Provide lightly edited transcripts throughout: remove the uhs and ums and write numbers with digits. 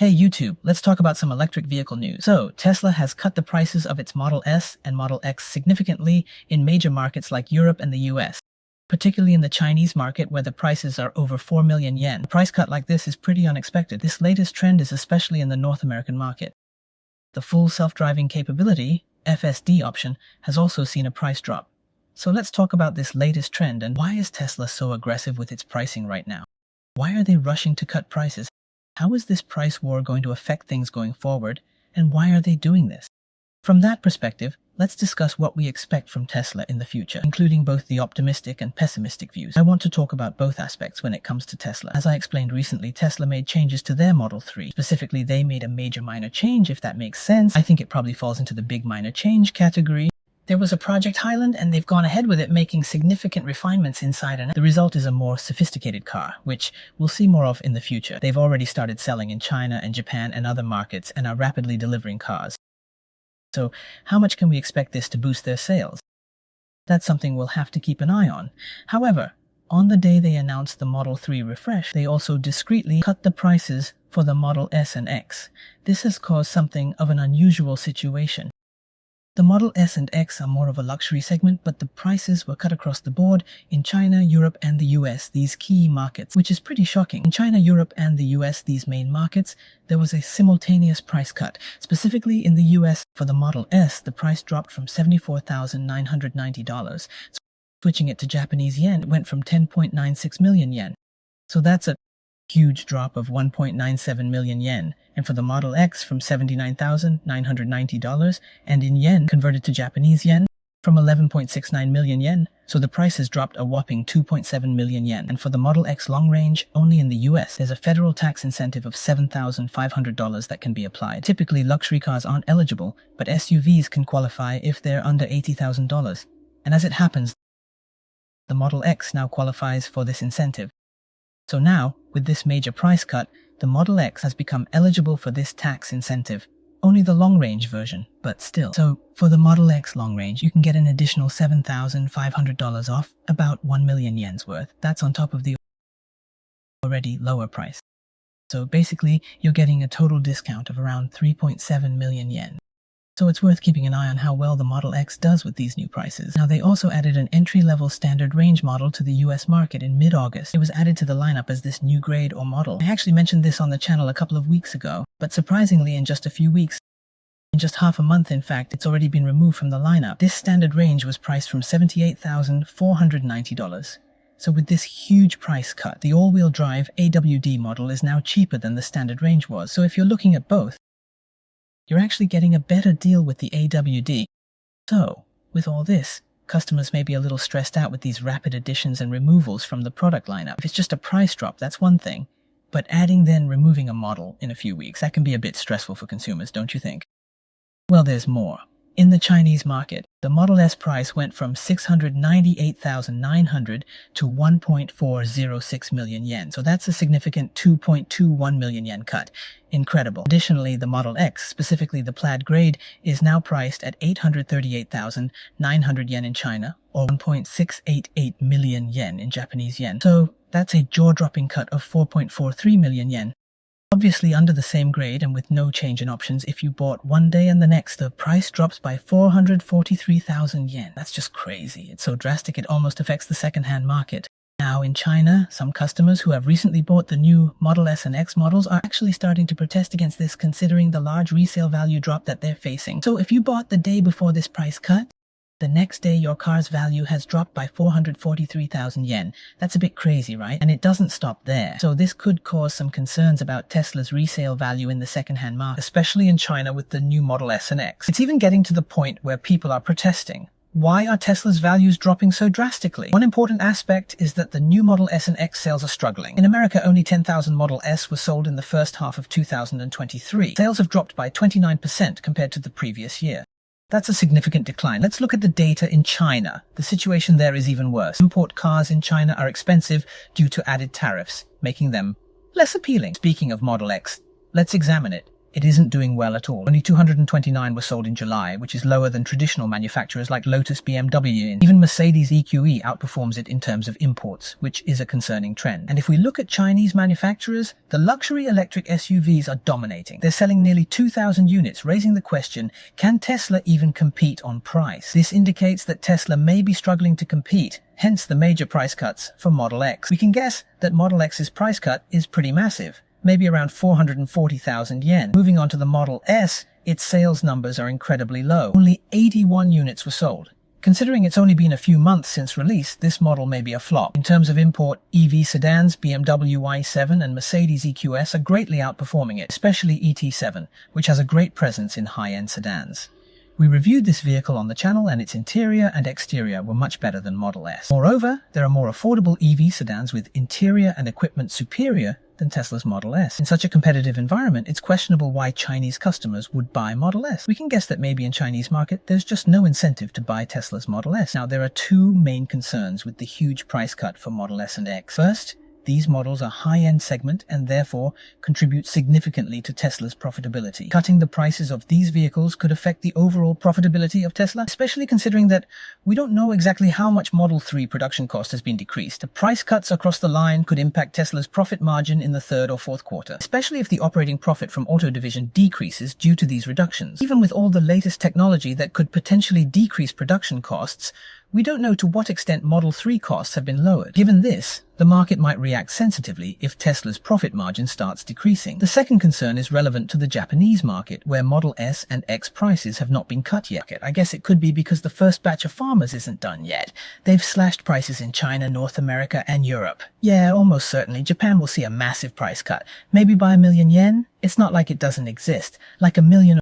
Hey YouTube, let's talk about some electric vehicle news. So, Tesla has cut the prices of its Model S and Model X significantly in major markets like Europe and the US, particularly in the Chinese market where the prices are over 4 million yen. A price cut like this is pretty unexpected. This latest trend is especially in the North American market. The full self-driving capability, FSD option, has also seen a price drop. So let's talk about this latest trend and why is Tesla so aggressive with its pricing right now? Why are they rushing to cut prices? How is this price war going to affect things going forward, and why are they doing this? From that perspective, let's discuss what we expect from Tesla in the future, including both the optimistic and pessimistic views. I want to talk about both aspects when it comes to Tesla. As I explained recently, Tesla made changes to their Model 3. Specifically, they made a major minor change, if that makes sense. I think it probably falls into the big minor change category. There was a Project Highland, and they've gone ahead with it, making significant refinements inside and out. The result is a more sophisticated car, which we'll see more of in the future. They've already started selling in China and Japan and other markets and are rapidly delivering cars. So how much can we expect this to boost their sales? That's something we'll have to keep an eye on. However, on the day they announced the Model 3 refresh, they also discreetly cut the prices for the Model S and X. This has caused something of an unusual situation. The Model S and X are more of a luxury segment, but the prices were cut across the board in China, Europe, and the US, these key markets, which is pretty shocking. In China, Europe, and the US, these main markets, there was a simultaneous price cut. Specifically in the US, for the Model S, the price dropped from $74,990. Switching it to Japanese yen, it went from 10.96 million yen. So that's a huge drop of 1.97 million yen, and for the Model X from $79,990, and in yen converted to Japanese yen from 11.69 million yen, so the price has dropped a whopping 2.7 million yen. And for the Model X long range, only in the US, there's a federal tax incentive of $7,500 that can be applied. Typically, luxury cars aren't eligible, but SUVs can qualify if they're under $80,000. And as it happens, the Model X now qualifies for this incentive. So now, with this major price cut, the Model X has become eligible for this tax incentive. Only the long-range version, but still. So, for the Model X long range, you can get an additional $7,500 off, about 1 million yen's worth. That's on top of the already lower price. So basically, you're getting a total discount of around 3.7 million yen. So it's worth keeping an eye on how well the Model X does with these new prices. Now, they also added an entry-level standard range model to the US market in mid-August. It was added to the lineup as this new grade or model. I actually mentioned this on the channel a couple of weeks ago, but surprisingly in just a few weeks, in just half a month in fact, it's already been removed from the lineup. This standard range was priced from $78,490. So with this huge price cut, the all-wheel drive AWD model is now cheaper than the standard range was. So if you're looking at both, you're actually getting a better deal with the AWD. So, with all this, customers may be a little stressed out with these rapid additions and removals from the product lineup. If it's just a price drop, that's one thing. But adding then removing a model in a few weeks, that can be a bit stressful for consumers, don't you think? Well, there's more. In the Chinese market, the Model S price went from 698,900 to 1.406 million yen. So that's a significant 2.21 million yen cut. Incredible. Additionally, the Model X, specifically the plaid grade, is now priced at 838,900 yen in China, or 1.688 million yen in Japanese yen. So that's a jaw-dropping cut of 4.43 million yen. Obviously, under the same grade and with no change in options, if you bought one day and the next, the price drops by 443,000 yen. That's just crazy. It's so drastic it almost affects the second-hand market. Now, in China, some customers who have recently bought the new Model S and X models are actually starting to protest against this, considering the large resale value drop that they're facing. So if you bought the day before this price cut, the next day your car's value has dropped by 443,000 yen. That's a bit crazy, right? And it doesn't stop there. So this could cause some concerns about Tesla's resale value in the second-hand market, especially in China with the new Model S and X. It's even getting to the point where people are protesting. Why are Tesla's values dropping so drastically? One important aspect is that the new Model S and X sales are struggling. In America, only 10,000 Model S were sold in the first half of 2023. Sales have dropped by 29% compared to the previous year. That's a significant decline. Let's look at the data in China. The situation there is even worse. Import cars in China are expensive due to added tariffs, making them less appealing. Speaking of Model X, let's examine it. it isn't doing well at all. Only 229 were sold in July, which is lower than traditional manufacturers like Lotus, BMW. Even Mercedes EQE outperforms it in terms of imports, which is a concerning trend. And if we look at Chinese manufacturers, the luxury electric SUVs are dominating. They're selling nearly 2,000 units, raising the question, can Tesla even compete on price? This indicates that Tesla may be struggling to compete, hence the major price cuts for Model X. We can guess that Model X's price cut is pretty massive, maybe around 440,000 yen. Moving on to the Model S, its sales numbers are incredibly low. Only 81 units were sold. Considering it's only been a few months since release, this model may be a flop. In terms of import, EV sedans, BMW i7 and Mercedes EQS are greatly outperforming it, especially ET7, which has a great presence in high-end sedans. We reviewed this vehicle on the channel and its interior and exterior were much better than Model S. Moreover, there are more affordable EV sedans with interior and equipment superior than Tesla's Model S. In such a competitive environment, it's questionable why Chinese customers would buy Model S. We can guess that maybe in Chinese market, there's just no incentive to buy Tesla's Model S. Now, there are two main concerns with the huge price cut for Model S and X. First, these models are high-end segment and therefore contribute significantly to Tesla's profitability. Cutting the prices of these vehicles could affect the overall profitability of Tesla, especially considering that we don't know exactly how much Model 3 production cost has been decreased. The price cuts across the line could impact Tesla's profit margin in the third or fourth quarter, especially if the operating profit from auto division decreases due to these reductions. Even with all the latest technology that could potentially decrease production costs, we don't know to what extent Model 3 costs have been lowered. Given this, the market might react sensitively if Tesla's profit margin starts decreasing. The second concern is relevant to the Japanese market, where Model S and X prices have not been cut yet. I guess it could be because the first batch of farmers isn't done yet. They've slashed prices in China, North America, and Europe. Yeah, almost certainly, Japan will see a massive price cut. Maybe by 1 million yen? It's not like it doesn't exist. Like 1 million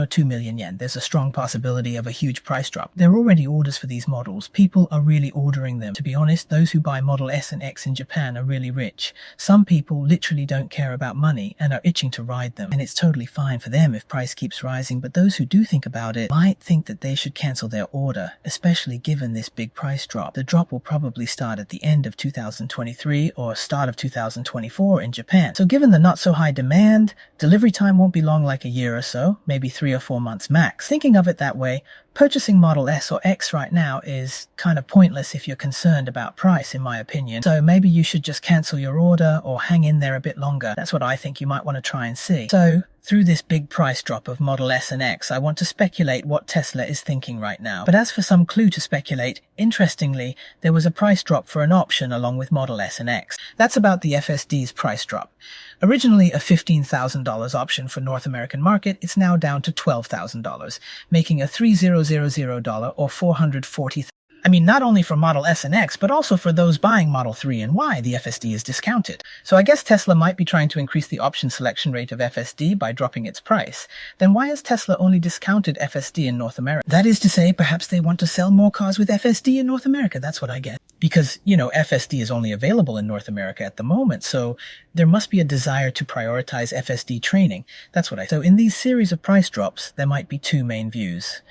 or 2 million yen, there's a strong possibility of a huge price drop. There are already orders for these models. People are really ordering them. To be honest, those who buy Model S and X in Japan are really rich. Some people literally don't care about money and are itching to ride them. And it's totally fine for them if price keeps rising, but those who do think about it might think that they should cancel their order, especially given this big price drop. The drop will probably start at the end of 2023 or start of 2024 in Japan. So given the not so high demand, delivery time won't be long, like a year or so, maybe 3 or 4 months max. Thinking of it that way, purchasing Model S or X right now is kind of pointless if you're concerned about price, in my opinion. So maybe you should just cancel your order or hang in there a bit longer. That's what I think you might want to try and see. So through this big price drop of Model S and X, I want to speculate what Tesla is thinking right now. But as for some clue to speculate, interestingly, there was a price drop for an option along with Model S and X. That's about the FSD's price drop. Originally a $15,000 option for North American market, it's now down to $12,000, making a $3,000 or $440,000. I mean, not only for Model S and X, but also for those buying Model 3 and Y, the FSD is discounted. So I guess Tesla might be trying to increase the option selection rate of FSD by dropping its price. Then why has Tesla only discounted FSD in North America? That is to say, perhaps they want to sell more cars with FSD in North America. That's what I get. Because, you know, FSD is only available in North America at the moment, so there must be a desire to prioritize FSD training. That's what I... So in these series of price drops, there might be two main views.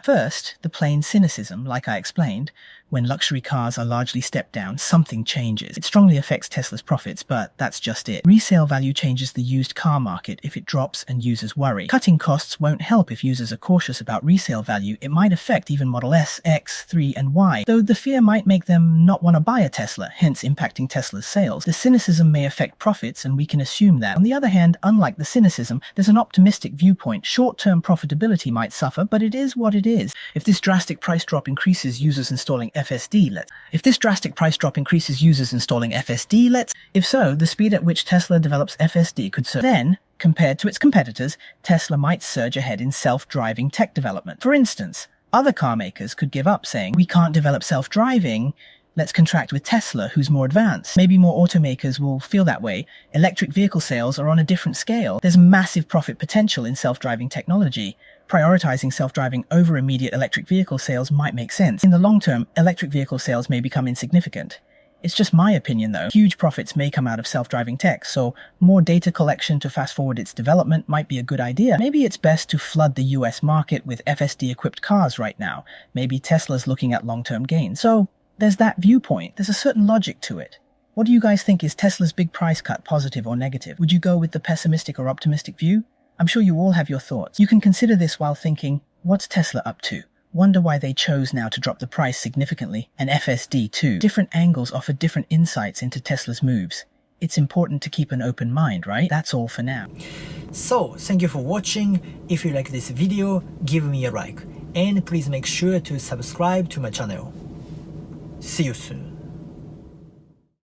First, the plain cynicism, like I explained. When luxury cars are largely stepped down, something changes. It strongly affects Tesla's profits, but that's just it. Resale value changes the used car market if it drops and users worry. Cutting costs won't help if users are cautious about resale value. It might affect even Model S, X, 3, and Y, though the fear might make them not want to buy a Tesla, hence impacting Tesla's sales. The cynicism may affect profits, and we can assume that. On the other hand, unlike the cynicism, there's an optimistic viewpoint. Short-term profitability might suffer, but it is what it is. If this drastic price drop increases users installing FSD, If so, the speed at which Tesla develops FSD could surge. Then, compared to its competitors, Tesla might surge ahead in self-driving tech development. For instance, other car makers could give up, saying, we can't develop self-driving, let's contract with Tesla, who's more advanced. Maybe more automakers will feel that way. Electric vehicle sales are on a different scale. There's massive profit potential in self-driving technology. Prioritizing self-driving over immediate electric vehicle sales might make sense. In the long term, electric vehicle sales may become insignificant. It's just my opinion, though. Huge profits may come out of self-driving tech, so more data collection to fast-forward its development might be a good idea. Maybe it's best to flood the US market with FSD-equipped cars right now. Maybe Tesla's looking at long-term gains. So there's that viewpoint. There's a certain logic to it. What do you guys think? Is Tesla's big price cut positive or negative? Would you go with the pessimistic or optimistic view? I'm sure you all have your thoughts. You can consider this while thinking, what's Tesla up to? Wonder why they chose now to drop the price significantly, and FSD too. Different angles offer different insights into Tesla's moves. It's important to keep an open mind, right? That's all for now. So, thank you for watching. If you like this video, give me a like. And please make sure to subscribe to my channel. See you soon.